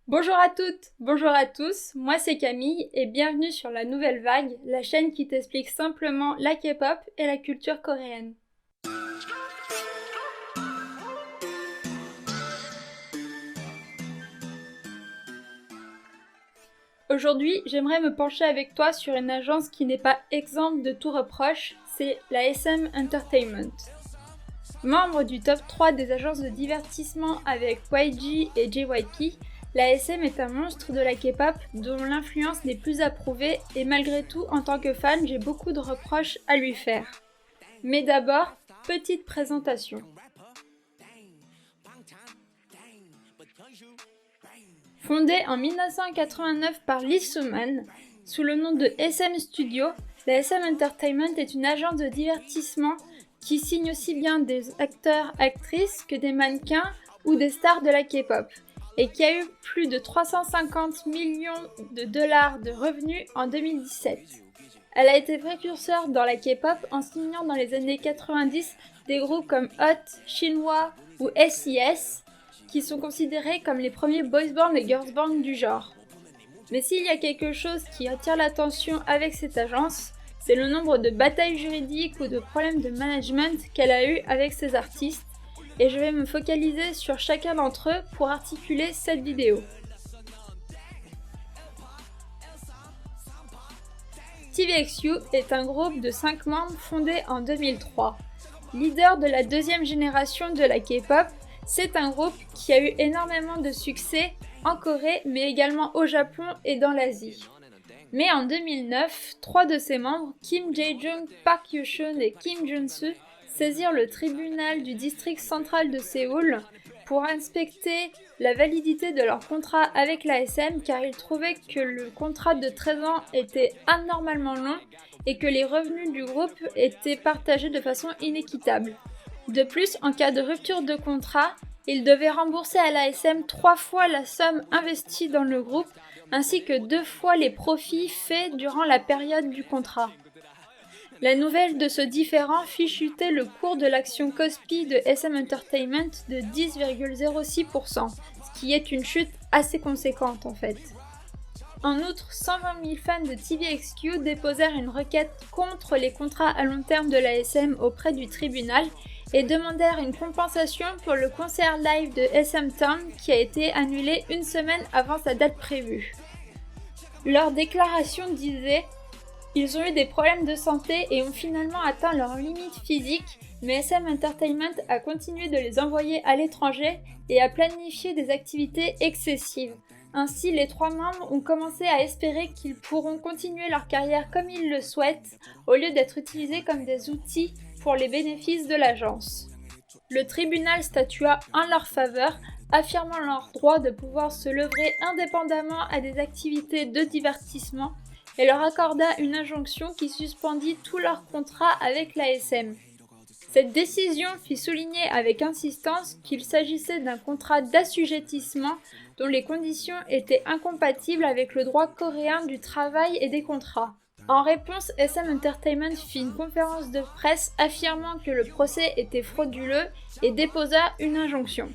Bonjour à toutes, bonjour à tous, moi c'est Camille et bienvenue sur la Nouvelle Vague, la chaîne qui t'explique simplement la K-pop et la culture coréenne. Aujourd'hui, j'aimerais me pencher avec toi sur une agence qui n'est pas exempte de tout reproche, c'est la SM Entertainment. Membre du top 3 des agences de divertissement avec YG et JYP, la SM est un monstre de la K-pop dont l'influence n'est plus approuvée et malgré tout, en tant que fan, j'ai beaucoup de reproches à lui faire. Mais d'abord, petite présentation. Fondée en 1989 par Lee Soo-man, sous le nom de SM Studio, la SM Entertainment est une agence de divertissement qui signe aussi bien des acteurs, actrices que des mannequins ou des stars de la K-pop, et qui a eu plus de 350 millions de dollars de revenus en 2017. Elle a été précurseur dans la K-pop en signant dans les années 90 des groupes comme Hot, Shinhwa ou SES, qui sont considérés comme les premiers boys band et girls band du genre. Mais s'il y a quelque chose qui attire l'attention avec cette agence, c'est le nombre de batailles juridiques ou de problèmes de management qu'elle a eu avec ses artistes, et je vais me focaliser sur chacun d'entre eux pour articuler cette vidéo. TVXQ est un groupe de 5 membres fondé en 2003. Leader de la deuxième génération de la K-pop, c'est un groupe qui a eu énormément de succès en Corée mais également au Japon et dans l'Asie. Mais en 2009, 3 de ses membres, Kim Jae-jung, Park Yoo-chun et Kim Jun-soo, saisirent le tribunal du district central de Séoul pour inspecter la validité de leur contrat avec l'ASM car ils trouvaient que le contrat de 13 ans était anormalement long et que les revenus du groupe étaient partagés de façon inéquitable. De plus, en cas de rupture de contrat, ils devaient rembourser à l'ASM 3 fois la somme investie dans le groupe ainsi que 2 fois les profits faits durant la période du contrat. La nouvelle de ce différend fit chuter le cours de l'action Kospi de SM Entertainment de 10,06%, ce qui est une chute assez conséquente en fait. En outre, 120 000 fans de TVXQ déposèrent une requête contre les contrats à long terme de l'ASM auprès du tribunal et demandèrent une compensation pour le concert live de SM Town qui a été annulé une semaine avant sa date prévue. Leur déclaration disait « Ils ont eu des problèmes de santé et ont finalement atteint leurs limites physiques, mais SM Entertainment a continué de les envoyer à l'étranger et a planifié des activités excessives. Ainsi, les 3 membres ont commencé à espérer qu'ils pourront continuer leur carrière comme ils le souhaitent, au lieu d'être utilisés comme des outils pour les bénéfices de l'agence. » Le tribunal statua en leur faveur, affirmant leur droit de pouvoir se lever indépendamment à des activités de divertissement et leur accorda une injonction qui suspendit tous leurs contrats avec l'ASM. Cette décision fit souligner avec insistance qu'il s'agissait d'un contrat d'assujettissement dont les conditions étaient incompatibles avec le droit coréen du travail et des contrats. En réponse, SM Entertainment fit une conférence de presse affirmant que le procès était frauduleux et déposa une injonction.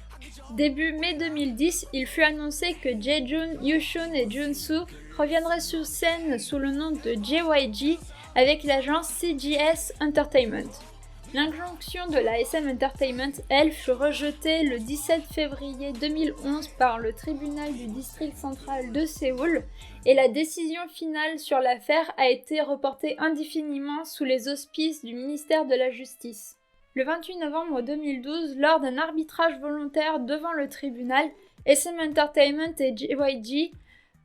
Début mai 2010, il fut annoncé que Jae-jun, Yoo-chun et Jun-soo reviendraient sur scène sous le nom de JYG avec l'agence CGS Entertainment. L'injonction de la SM Entertainment, elle, fut rejetée le 17 février 2011 par le tribunal du district central de Séoul et la décision finale sur l'affaire a été reportée indéfiniment sous les auspices du ministère de la Justice. Le 28 novembre 2012, lors d'un arbitrage volontaire devant le tribunal, SM Entertainment et JYG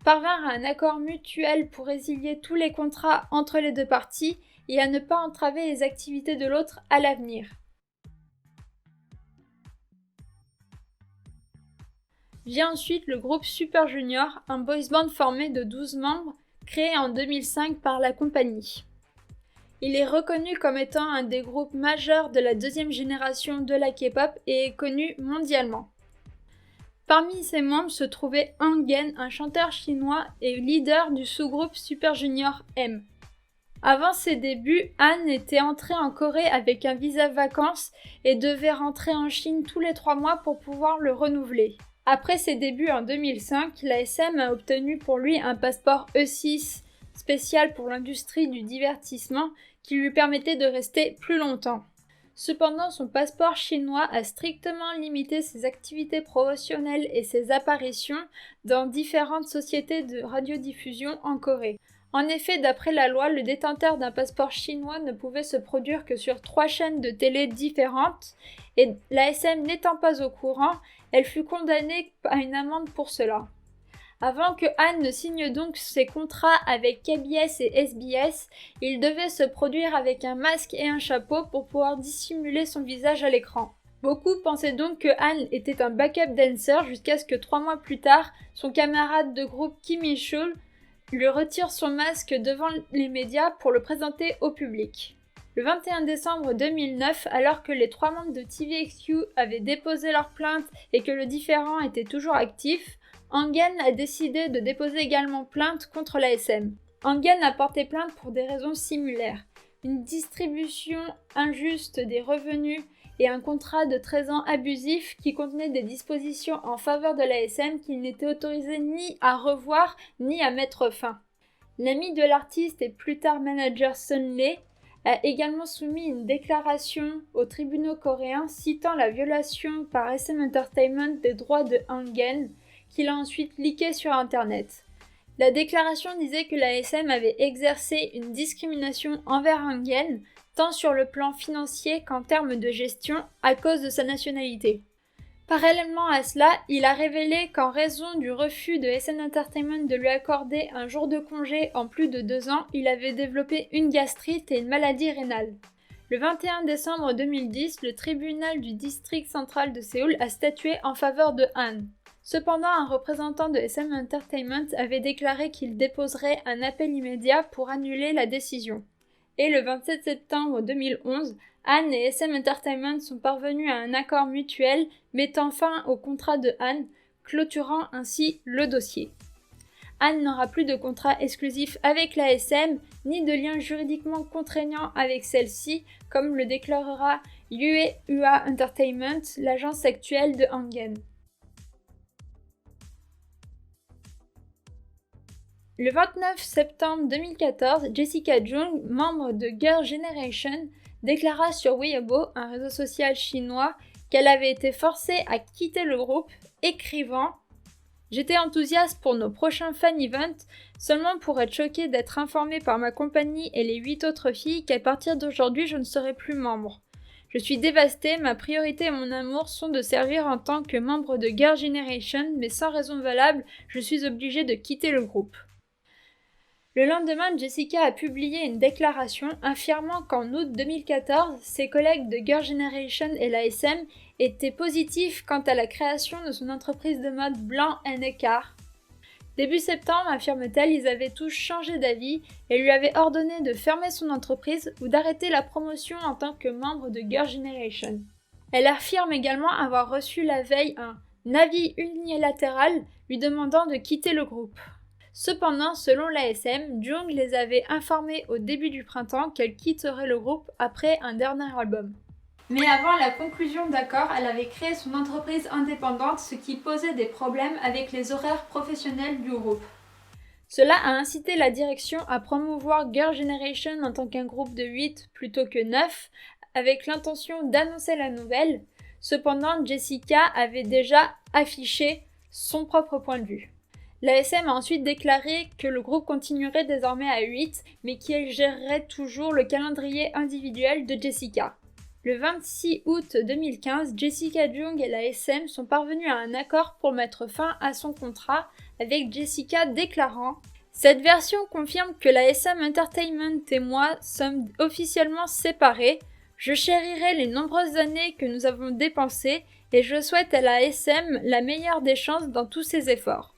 parvinrent à un accord mutuel pour résilier tous les contrats entre les deux parties et à ne pas entraver les activités de l'autre à l'avenir. Vient ensuite le groupe Super Junior, un boys band formé de 12 membres, créé en 2005 par la compagnie. Il est reconnu comme étant un des groupes majeurs de la deuxième génération de la K-pop et est connu mondialement. Parmi ses membres se trouvait Han Gen, un chanteur chinois et leader du sous-groupe Super Junior M. Avant ses débuts, Han était entré en Corée avec un visa vacances et devait rentrer en Chine tous les 3 mois pour pouvoir le renouveler. Après ses débuts en 2005, l'ASM a obtenu pour lui un passeport E6 spécial pour l'industrie du divertissement qui lui permettait de rester plus longtemps. Cependant, son passeport chinois a strictement limité ses activités promotionnelles et ses apparitions dans différentes sociétés de radiodiffusion en Corée. En effet, d'après la loi, le détenteur d'un passeport chinois ne pouvait se produire que sur 3 chaînes de télé différentes, et l'ASM n'étant pas au courant, elle fut condamnée à une amende pour cela. Avant que Han ne signe donc ses contrats avec KBS et SBS, il devait se produire avec un masque et un chapeau pour pouvoir dissimuler son visage à l'écran. Beaucoup pensaient donc que Han était un backup dancer jusqu'à ce que 3 mois plus tard, son camarade de groupe Kim Il-chul lui retire son masque devant les médias pour le présenter au public. Le 21 décembre 2009, alors que les 3 membres de TVXQ avaient déposé leur plainte et que le différend était toujours actif, Hangen a décidé de déposer également plainte contre l'ASM. Hangen a porté plainte pour des raisons similaires. Une distribution injuste des revenus et un contrat de 13 ans abusif qui contenait des dispositions en faveur de l'ASM qu'il n'était autorisé ni à revoir ni à mettre fin. L'ami de l'artiste et plus tard manager Sun Lee a également soumis une déclaration aux tribunaux coréens citant la violation par SM Entertainment des droits de Hangen, qu'il a ensuite leaké sur internet. La déclaration disait que l'ASM avait exercé une discrimination envers Hangen, tant sur le plan financier qu'en termes de gestion, à cause de sa nationalité. Parallèlement à cela, il a révélé qu'en raison du refus de SM Entertainment de lui accorder un jour de congé en plus de 2 ans, il avait développé une gastrite et une maladie rénale. Le 21 décembre 2010, le tribunal du district central de Séoul a statué en faveur de Han. Cependant, un représentant de SM Entertainment avait déclaré qu'il déposerait un appel immédiat pour annuler la décision. Et le 27 septembre 2011, Han et SM Entertainment sont parvenus à un accord mutuel mettant fin au contrat de Han, clôturant ainsi le dossier. Han n'aura plus de contrat exclusif avec l'ASM, ni de lien juridiquement contraignant avec celle-ci, comme le déclarera Yue Hua Entertainment, l'agence actuelle de Hangen. Le 29 septembre 2014, Jessica Jung, membre de Girl Generation, déclara sur Weibo, un réseau social chinois, qu'elle avait été forcée à quitter le groupe, écrivant « J'étais enthousiaste pour nos prochains fan events, seulement pour être choquée d'être informée par ma compagnie et les 8 autres filles qu'à partir d'aujourd'hui je ne serai plus membre. Je suis dévastée, ma priorité et mon amour sont de servir en tant que membre de Girl Generation, mais sans raison valable, je suis obligée de quitter le groupe. » Le lendemain, Jessica a publié une déclaration affirmant qu'en août 2014, ses collègues de Girl Generation et l'ASM étaient positifs quant à la création de son entreprise de mode Blanc & Eckhart. Début septembre, affirme-t-elle, ils avaient tous changé d'avis et lui avaient ordonné de fermer son entreprise ou d'arrêter la promotion en tant que membre de Girl Generation. Elle affirme également avoir reçu la veille un avis unilatéral lui demandant de quitter le groupe. Cependant, selon l'ASM, Jung les avait informés au début du printemps qu'elle quitterait le groupe après un dernier album. Mais avant la conclusion d'accord, elle avait créé son entreprise indépendante, ce qui posait des problèmes avec les horaires professionnels du groupe. Cela a incité la direction à promouvoir Girl Generation en tant qu'un groupe de 8 plutôt que 9, avec l'intention d'annoncer la nouvelle. Cependant, Jessica avait déjà affiché son propre point de vue. L'ASM a ensuite déclaré que le groupe continuerait désormais à 8, mais qu'elle gérerait toujours le calendrier individuel de Jessica. Le 26 août 2015, Jessica Jung et l'ASM sont parvenus à un accord pour mettre fin à son contrat, avec Jessica déclarant « Cette version confirme que l'ASM Entertainment et moi sommes officiellement séparés. Je chérirai les nombreuses années que nous avons dépensées et je souhaite à l'ASM la meilleure des chances dans tous ses efforts. »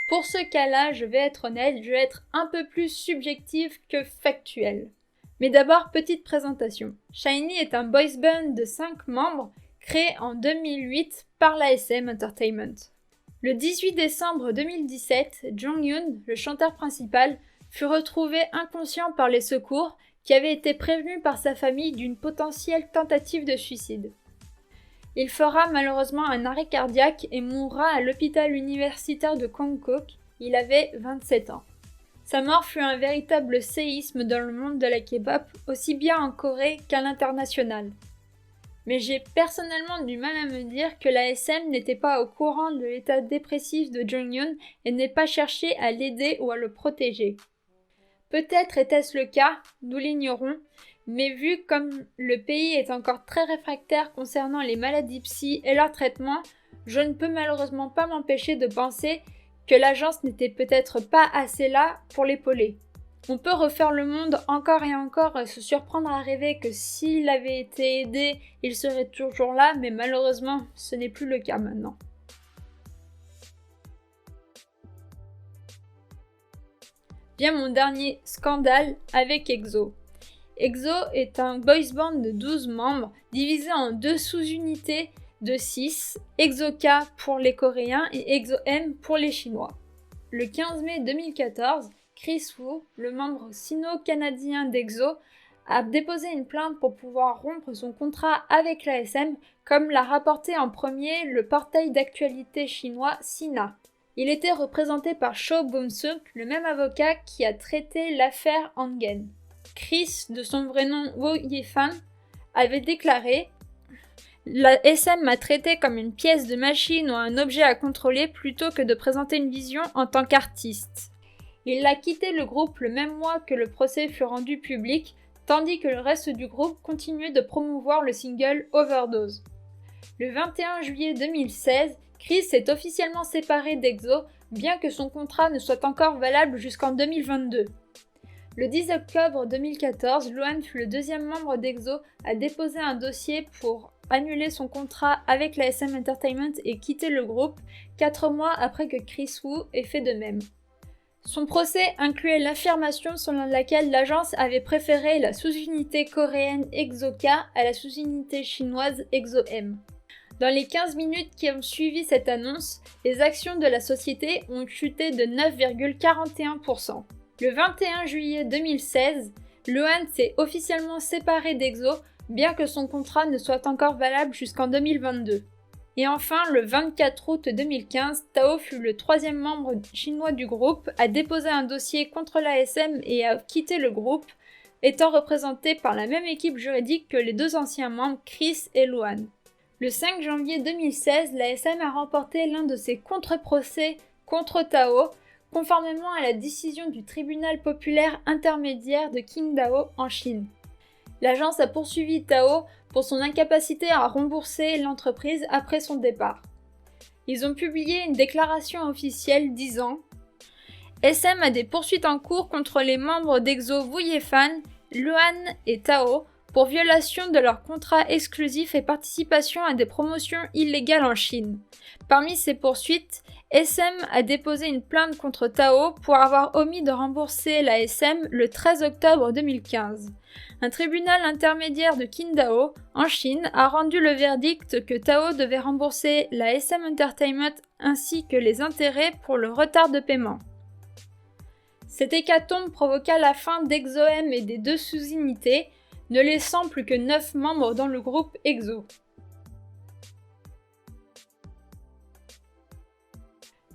Pour ce cas-là, je vais être honnête, je vais être un peu plus subjective que factuelle. Mais d'abord, petite présentation. SHINee est un boys band de 5 membres créé en 2008 par l'ASM Entertainment. Le 18 décembre 2017, Jonghyun, le chanteur principal, fut retrouvé inconscient par les secours qui avait été prévenu par sa famille d'une potentielle tentative de suicide. Il fera malheureusement un arrêt cardiaque et mourra à l'hôpital universitaire de Konkok. Il avait 27 ans. Sa mort fut un véritable séisme dans le monde de la K-pop, aussi bien en Corée qu'à l'international. Mais j'ai personnellement du mal à me dire que la SM n'était pas au courant de l'état dépressif de Jonghyun et n'ait pas cherché à l'aider ou à le protéger. Peut-être était-ce le cas, nous l'ignorons, mais vu comme le pays est encore très réfractaire concernant les maladies psy et leur traitement, je ne peux malheureusement pas m'empêcher de penser que l'agence n'était peut-être pas assez là pour l'épauler. On peut refaire le monde encore et encore et se surprendre à rêver que s'il avait été aidé, il serait toujours là, mais malheureusement, ce n'est plus le cas maintenant. Vient mon dernier scandale avec EXO. EXO est un boys band de 12 membres, divisé en deux sous-unités de 6, EXO-K pour les Coréens et EXO-M pour les Chinois. Le 15 mai 2014, Chris Wu, le membre sino-canadien d'EXO, a déposé une plainte pour pouvoir rompre son contrat avec l'ASM, comme l'a rapporté en premier le portail d'actualité chinois Sina. Il était représenté par Cho Bum-suk, le même avocat qui a traité l'affaire Hangen. Chris, de son vrai nom Woo Ye-fan, avait déclaré « La SM m'a traité comme une pièce de machine ou un objet à contrôler plutôt que de présenter une vision en tant qu'artiste. » Il a quitté le groupe le même mois que le procès fut rendu public, tandis que le reste du groupe continuait de promouvoir le single Overdose. Le 21 juillet 2016, Chris est officiellement séparé d'EXO, bien que son contrat ne soit encore valable jusqu'en 2022. Le 10 octobre 2014, Luan fut le deuxième membre d'EXO à déposer un dossier pour annuler son contrat avec la SM Entertainment et quitter le groupe, 4 mois après que Chris Wu ait fait de même. Son procès incluait l'affirmation selon laquelle l'agence avait préféré la sous-unité coréenne EXO-K à la sous-unité chinoise EXO-M. Dans les 15 minutes qui ont suivi cette annonce, les actions de la société ont chuté de 9,41%. Le 21 juillet 2016, Luan s'est officiellement séparé d'EXO, bien que son contrat ne soit encore valable jusqu'en 2022. Et enfin, le 24 août 2015, Tao fut le troisième membre chinois du groupe à déposer un dossier contre l'ASM et à quitter le groupe, étant représenté par la même équipe juridique que les deux anciens membres Chris et Luan. Le 5 janvier 2016, l'ASM a remporté l'un de ses contre-procès contre Tao, conformément à la décision du tribunal populaire intermédiaire de Qingdao en Chine. L'agence a poursuivi Tao pour son incapacité à rembourser l'entreprise après son départ. Ils ont publié une déclaration officielle disant « SM a des poursuites en cours contre les membres d'EXO Woo Ye-fan, Luan et Tao pour violation de leur contrat exclusif et participation à des promotions illégales en Chine. Parmi ces poursuites, SM a déposé une plainte contre Tao pour avoir omis de rembourser la SM le 13 octobre 2015. Un tribunal intermédiaire de Qingdao, en Chine, a rendu le verdict que Tao devait rembourser la SM Entertainment ainsi que les intérêts pour le retard de paiement. Cette hécatombe provoqua la fin d'EXO-M et des deux sous-unités, ne laissant plus que 9 membres dans le groupe EXO.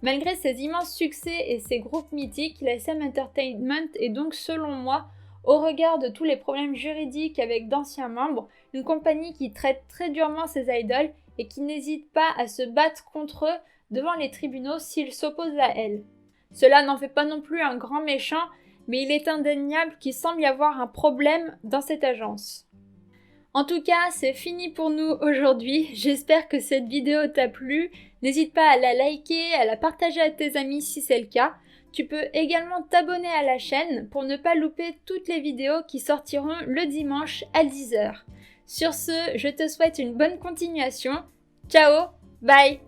Malgré ses immenses succès et ses groupes mythiques, la SM Entertainment est donc, selon moi, au regard de tous les problèmes juridiques avec d'anciens membres, une compagnie qui traite très durement ses idoles et qui n'hésite pas à se battre contre eux devant les tribunaux s'ils s'opposent à elle. Cela n'en fait pas non plus un grand méchant, mais il est indéniable qu'il semble y avoir un problème dans cette agence. En tout cas, c'est fini pour nous aujourd'hui. J'espère que cette vidéo t'a plu. N'hésite pas à la liker, à la partager à tes amis si c'est le cas. Tu peux également t'abonner à la chaîne pour ne pas louper toutes les vidéos qui sortiront le dimanche à 10 h. Sur ce, je te souhaite une bonne continuation. Ciao, bye!